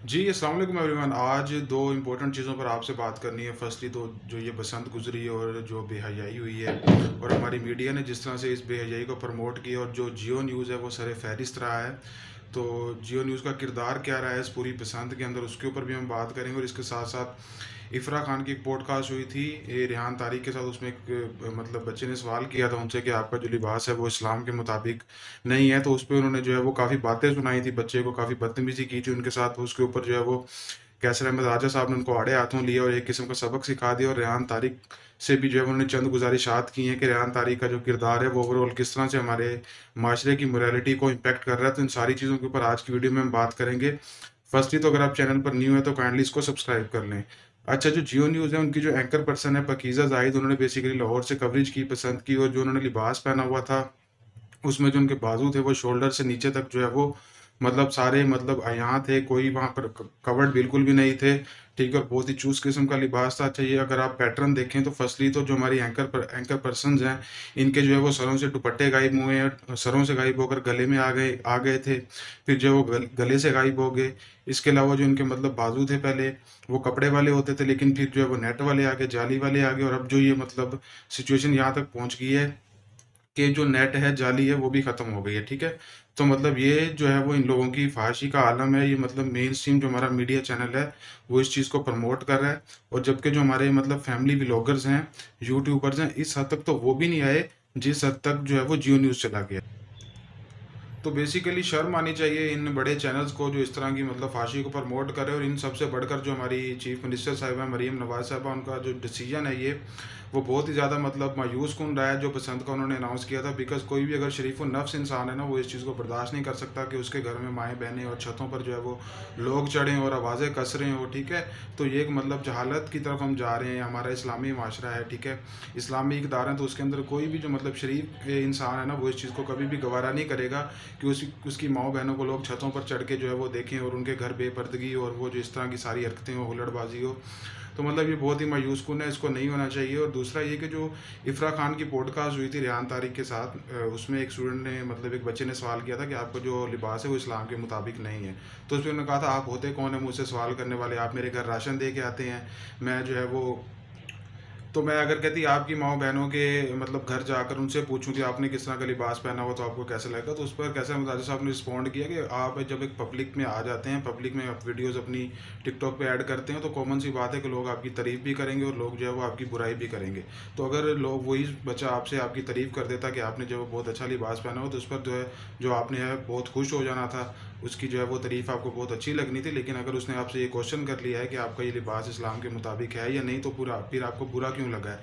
जी, अस्सलाम वालेकुम एवरीवन। आज 2 इम्पोर्टेंट चीज़ों पर आपसे बात करनी है। फर्स्टली तो जो ये बसंत गुज़री और जो बेहयाई हुई है और हमारी मीडिया ने जिस तरह से इस बेहयाई को प्रमोट किया और जो जियो न्यूज़ है वो सर-ए-फ़हरिस्त रहा है। तो जियो न्यूज़ का किरदार क्या रहा है इस पूरी बसंत के अंदर, उसके ऊपर भी हम बात करेंगे और इसके साथ-साथ इफ़रा खान की एक पॉडकास्ट हुई थी रेहान तारिक के साथ। उसमें एक मतलब बच्चे ने सवाल किया था उनसे कि आपका जो लिबास है वो इस्लाम के मुताबिक नहीं है, तो उस पे उन्होंने जो है वो काफ़ी बातें सुनाई थी बच्चे को, काफ़ी बदतमीज़ी की थी उनके साथ। उसके ऊपर जो है वो कैसर अहमद राजा साहब ने उनको आड़े हाथों लिया और एक किस्म का सबक सिखा दिया और रेहान तारिक से भी जो है उन्होंने चंद गुज़ारिशात की हैं कि रेहान तारिक का जो किरदार है वो ओवरऑल किस तरह से हमारे माशरे की मोरालिटी को इम्पैक्ट कर रहा है। तो इन सारी चीज़ों के ऊपर आज की वीडियो में हम बात करेंगे। फर्स्टली तो अगर आप चैनल पर न्यू हैं तो काइंडली इसको सब्सक्राइब कर लें। अच्छा, जो जियो न्यूज़ है उनकी जो एंकर पर्सन है पाकीज़ा ज़ाहिद, उन्होंने बेसिकली लाहौर से कवरेज की पसंद की और जो उन्होंने लिबास पहना हुआ था उसमें जो उनके बाजू थे वो शोल्डर से नीचे तक जो है वो मतलब सारे मतलब अयाँ थे, कोई वहाँ पर क कवर्ड बिल्कुल भी नहीं थे, ठीक है? और बहुत ही चुस्त किस्म का लिबास था। अच्छा, ये अगर आप पैटर्न देखें तो फर्स्टली तो जो हमारी एंकर पर्सन्स हैं, इनके जो है वो सरों से दुपट्टे गायब हुए हैं, सरों से गायब होकर गले में आ गए थे, फिर जो है वो गले से गायब हो गए। इसके अलावा जो इनके मतलब बाजू थे पहले, वो कपड़े वाले होते थे, लेकिन फिर जो है वो नेट वाले आ गए, जाली वाले आ गए और अब जो ये मतलब सिचुएशन यहाँ तक पहुँच गई है कि जो नेट है, जाली है, वो भी ख़त्म हो गई है, ठीक है? तो मतलब ये जो है वो इन लोगों की फ़ाहिशी का आलम है, ये मतलब मेनस्ट्रीम जो हमारा मीडिया चैनल है, वो इस चीज़ को प्रमोट कर रहा है और जबकि जो हमारे मतलब फैमिली व्लॉगर्स हैं, यूट्यूबर्स हैं, इस हद तक तो वो भी नहीं आए, जिस हद तक जो है वो जियो न्यूज़ चला गया। तो बेसिकली शर्म आनी चाहिए इन बड़े चैनल्स को जो इस तरह की मतलब फाशी को प्रमोट कर रहे हैं और इन सबसे बढ़कर जो हमारी चीफ मिनिस्टर साहिबा मरीम नवाज साहिबा, उनका जो डिसीजन है ये वो बहुत ही ज़्यादा मतलब मायूस कुन रहा है जो पसंद का उन्होंने अनाउंस किया था। बिकॉज कोई भी अगर शरीफ नफ्स इंसान है ना, वो इस चीज़ को बर्दाश्त नहीं कर सकता कि उसके घर में माएँ बहनें और छतों पर जो है वो लोग चढ़ें और आवाज़ें कस रहे हो, ठीक है? तो ये एक मतलब जहालत की तरफ हम जा रहे हैं। हमारा इस्लामी माशरा है, ठीक है? इस्लामी इक़दार है, तो उसके अंदर कोई भी जो मतलब शरीफ इंसान है ना, वो इस चीज़ को कभी भी गवारा नहीं करेगा कि उसकी माँओं बहनों को लोग छतों पर चढ़ के जो है वो देखें और उनके घर बेपर्दगी और वो जो इस तरह की सारी हरकतें हो, हुल्लड़बाज़ी हो। तो मतलब ये बहुत ही मायूस कुन है, इसको नहीं होना चाहिए। और दूसरा ये कि जो इफ़रा खान की पॉडकास्ट हुई थी रेहान तारिक के साथ, उसमें एक स्टूडेंट ने मतलब एक बच्चे ने सवाल किया था कि आपका जो लिबास है वो इस्लाम के मुताबिक नहीं है। तो उसमें उन्होंने कहा था, आप होते कौन है मुझसे सवाल करने वाले? आप मेरे घर राशन दे के आते हैं, मैं जो है वो तो मैं अगर कहती आपकी माँ-बहनों के मतलब घर जाकर उनसे पूछूँ कि आपने किस तरह का लिबास पहना हुआ तो आपको कैसा लगेगा? तो उस पर कैसा राजा साहब ने रिस्पॉन्ड किया कि आप जब एक पब्लिक में आ जाते हैं, पब्लिक में आप वीडियोज़ अपनी टिकटॉक पे ऐड करते हैं, तो कॉमन सी बात है कि लोग आपकी तारीफ़ भी करेंगे और लोग जो है वो आपकी बुराई भी करेंगे। तो अगर लोग वही बच्चा आपसे आपकी तारीफ़ कर देता कि आपने जो बहुत अच्छा लिबास पहना हो, तो उस पर जो है जो आपने है बहुत खुश हो जाना था, उसकी जो है वो तारीफ़ आपको बहुत अच्छी लगनी थी। लेकिन अगर उसने आपसे ये क्वेश्चन कर लिया है कि आपका ये लिबास इस्लाम के मुताबिक है या नहीं, तो पूरा फिर आपको बुरा क्यों लगा है?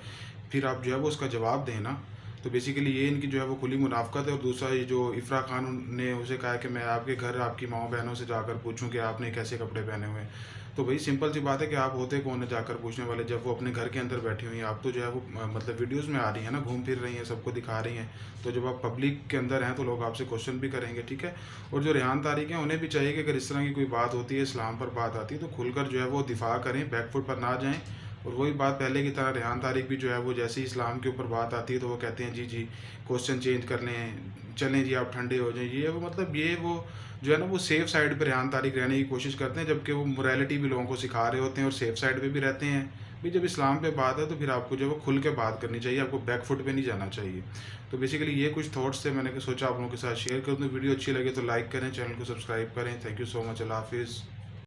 फिर आप जो है वो उसका जवाब दें ना। तो बेसिकली ये इनकी जो है वो खुली मुनाफ़क़त है। और दूसरा ये जो इफ़रा खान ने उसे कहा है कि मैं आपके घर आपकी माँ-बहनों से जाकर पूछूँ कि आपने कैसे कपड़े पहने हुए हैं। तो भई सिंपल सी बात है कि आप होते कौन है जाकर पूछने वाले, जब वो अपने घर के अंदर बैठी हुई हैं। आप तो जो है वो मतलब वीडियोज़ में आ रही हैं ना, घूम फिर रही हैं, सबको दिखा रही हैं। तो जब आप पब्लिक के अंदर हैं तो लोग आपसे क्वेश्चन भी करेंगे, ठीक है? और जो रेहान तारिक हैं, उन्हें भी चाहिए कि अगर इस तरह की कोई बात होती है, इस्लाम पर बात आती है, तो खुलकर जो है वो दिफ़ा करें, बैक फुट पर ना जाएँ। और वही बात पहले की तरह रेहान तारिक भी जो है वो जैसे ही इस्लाम के ऊपर बात आती है तो वो कहते हैं जी जी क्वेश्चन चेंज कर लें, चलें जी आप ठंडे हो जाएँ। ये वो मतलब ये वो जो है ना वो सेफ साइड पे रेहान तारिक रहने की कोशिश करते हैं, जबकि वो मोरालिटी भी लोगों को सिखा रहे होते हैं और सेफ साइड पे भी रहते हैं। भी जब इस्लाम पे बात है तो फिर आपको जो है वो खुल के बात करनी चाहिए, आपको बैक फुट पे नहीं जाना चाहिए। तो बेसिकली ये कुछ थॉट्स थे, मैंने सोचा आप लोगों के साथ शेयर कर दूँ। वीडियो अच्छी लगे तो लाइक करें, चैनल को सब्सक्राइब करें। Thank you so much. Allah हाफ़िज़।